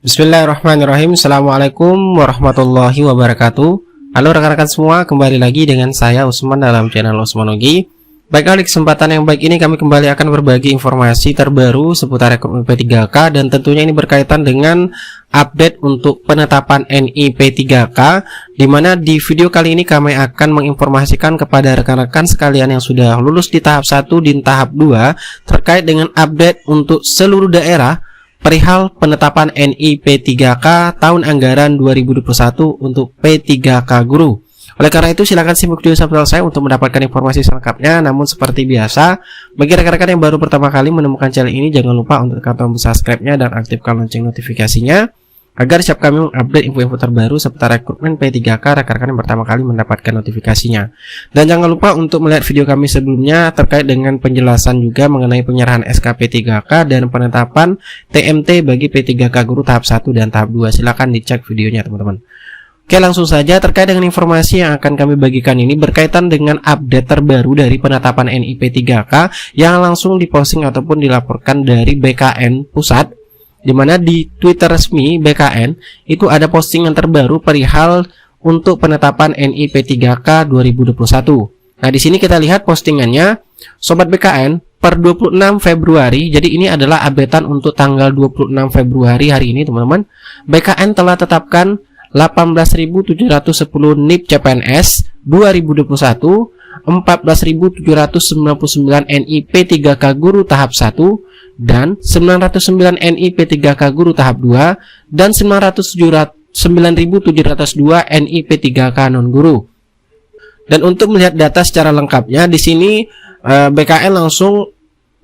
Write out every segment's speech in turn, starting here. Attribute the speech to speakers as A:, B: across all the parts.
A: Bismillahirrahmanirrahim. Assalamualaikum warahmatullahi wabarakatuh. Halo rekan-rekan semua, kembali lagi dengan saya Usman dalam channel Usmanogi. Baiklah, di kesempatan yang baik ini kami kembali akan berbagi informasi terbaru seputar rekrutmen P3K, dan tentunya ini berkaitan dengan update untuk penetapan NI P3K, dimana di video kali ini kami akan menginformasikan kepada rekan-rekan sekalian yang sudah lulus di tahap 1 dan tahap 2 terkait dengan update untuk seluruh daerah perihal penetapan NI P3K tahun anggaran 2021 untuk P3K Guru. Oleh karena itu, silakan simak video sampai selesai untuk mendapatkan informasi selengkapnya. Namun seperti biasa, bagi rekan-rekan yang baru pertama kali menemukan channel ini, jangan lupa untuk tekan tombol subscribe-nya dan aktifkan lonceng notifikasinya agar siap kami mengupdate info-info terbaru seputar rekrutmen P3K rekan-rekan yang pertama kali mendapatkan notifikasinya. Dan jangan lupa untuk melihat video kami sebelumnya terkait dengan penjelasan juga mengenai penyerahan SK P3K dan penetapan TMT bagi P3K Guru tahap 1 dan tahap 2. Silahkan dicek videonya teman-teman. Oke, langsung saja terkait dengan informasi yang akan kami bagikan ini berkaitan dengan update terbaru dari penetapan NI P3K yang langsung diposting ataupun dilaporkan dari BKN Pusat, di mana di Twitter resmi BKN itu ada postingan terbaru perihal untuk penetapan NI P3K 2021. Nah, di sini kita lihat postingannya, Sobat BKN, per 26 Februari. Jadi ini adalah updatean untuk tanggal 26 Februari hari ini, teman-teman. BKN telah tetapkan 18.710 NIP CPNS 2021, 14.799 NI P3K Guru tahap 1, dan 909 NI P3K Guru tahap 2, dan 9.702 NI P3K non-guru. Dan untuk melihat data secara lengkapnya, di sini BKN langsung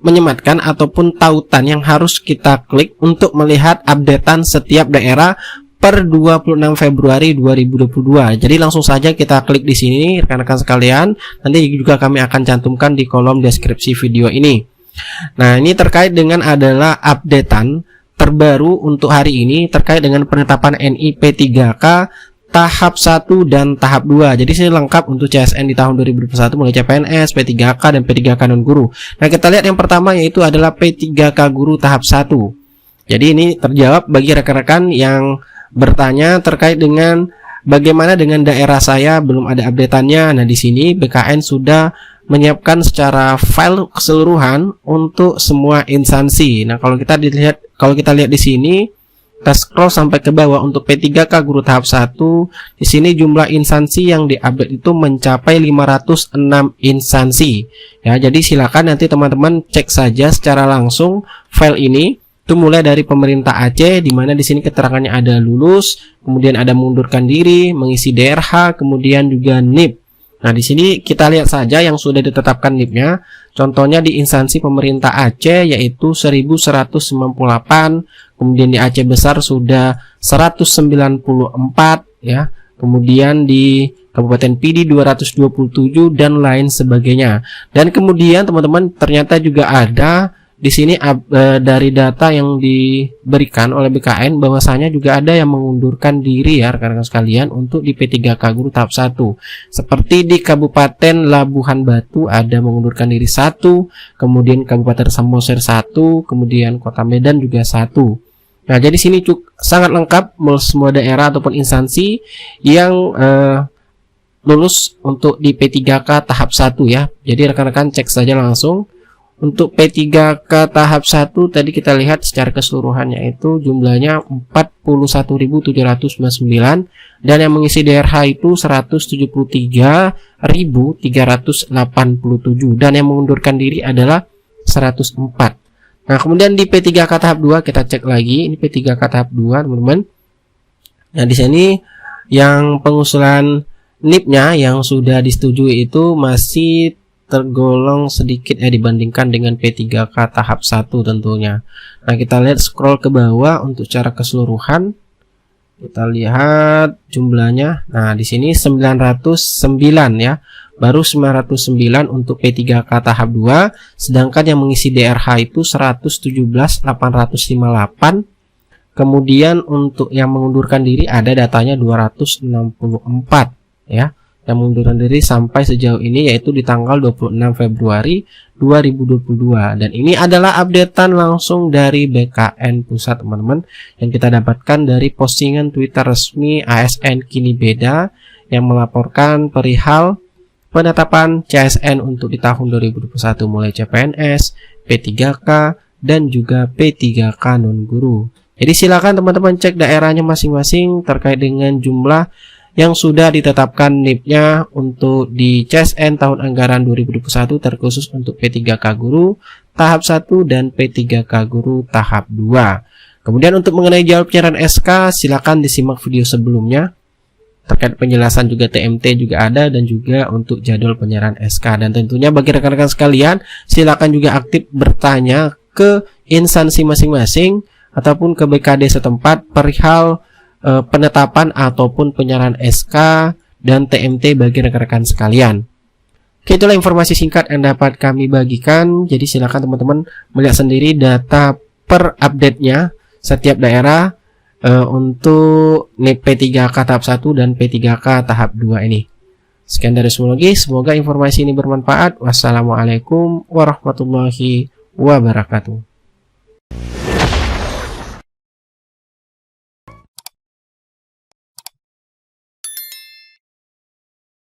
A: menyematkan ataupun tautan yang harus kita klik untuk melihat updatean setiap daerah per 26 Februari 2022. Jadi langsung saja kita klik di sini rekan-rekan sekalian. Nanti juga kami akan cantumkan di kolom deskripsi video ini. Nah, ini terkait dengan adalah updatean terbaru untuk hari ini terkait dengan penetapan NI P3K tahap 1 dan tahap 2. Jadi ini lengkap untuk CSN di tahun 2021 mulai CPNS, P3K dan P3K non guru. Nah, kita lihat yang pertama yaitu adalah P3K Guru tahap 1. Jadi ini terjawab bagi rekan-rekan yang bertanya terkait dengan bagaimana dengan daerah saya belum ada updateannya. Nah, di sini BKN sudah menyiapkan secara file keseluruhan untuk semua instansi. Nah, kalau kita lihat di sini, kita scroll sampai ke bawah untuk P3K Guru tahap 1. Di sini jumlah instansi yang diupdate itu mencapai 506 instansi. Ya, jadi silakan nanti teman-teman cek saja secara langsung file ini. Itu mulai dari pemerintah Aceh, di mana di sini keterangannya ada lulus, kemudian ada mengundurkan diri, mengisi DRH, kemudian juga NIP. Nah, di sini kita lihat saja yang sudah ditetapkan NIP-nya. Contohnya di instansi pemerintah Aceh yaitu 1198, kemudian di Aceh Besar sudah 194 ya. Kemudian di Kabupaten Pidi 227 dan lain sebagainya. Dan kemudian teman-teman ternyata juga ada di sini dari data yang diberikan oleh BKN bahwasanya juga ada yang mengundurkan diri ya rekan-rekan sekalian untuk di P3K Guru tahap 1. Seperti di Kabupaten Labuhan Batu ada mengundurkan diri 1, kemudian Kabupaten Samosir 1, kemudian Kota Medan juga 1. Nah, jadi sini sangat lengkap semua daerah ataupun instansi yang lulus untuk di P3K tahap 1 ya. Jadi rekan-rekan cek saja langsung. Untuk P3K tahap 1 tadi kita lihat secara keseluruhannya itu jumlahnya 41.799 dan yang mengisi DRH itu 173.387 dan yang mengundurkan diri adalah 104. Nah, kemudian di P3K tahap 2 kita cek lagi, ini P3K tahap 2 teman-teman. Nah, di sini yang pengusulan NIP-nya yang sudah disetujui itu masih tergolong sedikit ya dibandingkan dengan P3K tahap 1 tentunya. Nah, kita lihat scroll ke bawah untuk cara keseluruhan. Kita lihat jumlahnya. Nah, di sini 909 ya. Baru 909 untuk P3K tahap 2, sedangkan yang mengisi DRH itu 117.858. Kemudian untuk yang mengundurkan diri ada datanya 264 ya. yang mengundurkan diri sampai sejauh ini, yaitu di tanggal 26 Februari 2022. Dan ini adalah updatean langsung dari BKN Pusat, teman-teman, yang kita dapatkan dari postingan Twitter resmi ASN Kini Beda yang melaporkan perihal penetapan CSN untuk di tahun 2021, mulai CPNS, P3K, dan juga P3K non-guru. Jadi silakan teman-teman cek daerahnya masing-masing terkait dengan jumlah yang sudah ditetapkan NIP-nya untuk di CSN tahun anggaran 2021 terkhusus untuk P3K guru tahap 1 dan P3K guru tahap 2. Kemudian untuk mengenai jalur penyerahan SK, silakan disimak video sebelumnya. Terkait penjelasan juga TMT juga ada, dan juga untuk jadwal penyerahan SK. Dan tentunya bagi rekan-rekan sekalian, silakan juga aktif bertanya ke instansi masing-masing ataupun ke BKD setempat perihal penetapan ataupun penyerahan SK dan TMT bagi rekan-rekan sekalian. Oke, itulah informasi singkat yang dapat kami bagikan. Jadi silakan teman-teman melihat sendiri data per update-nya setiap daerah untuk NIP P3K tahap 1 dan P3K tahap 2 ini. Sekian dari Osmonologi, semoga informasi ini bermanfaat. Wassalamualaikum warahmatullahi wabarakatuh.